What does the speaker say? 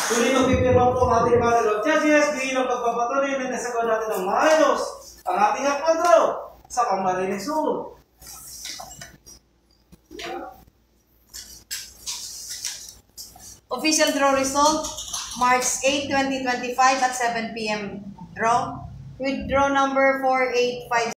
Tuloy magpipirma po ang ating mga Lord Judges bilang pagpapatuloy na nasagawa natin ng maayos ang ating akwadro sa Camarines Sur. Official draw result, March 8, 2025 at 7 p.m. Draw with draw number 4856.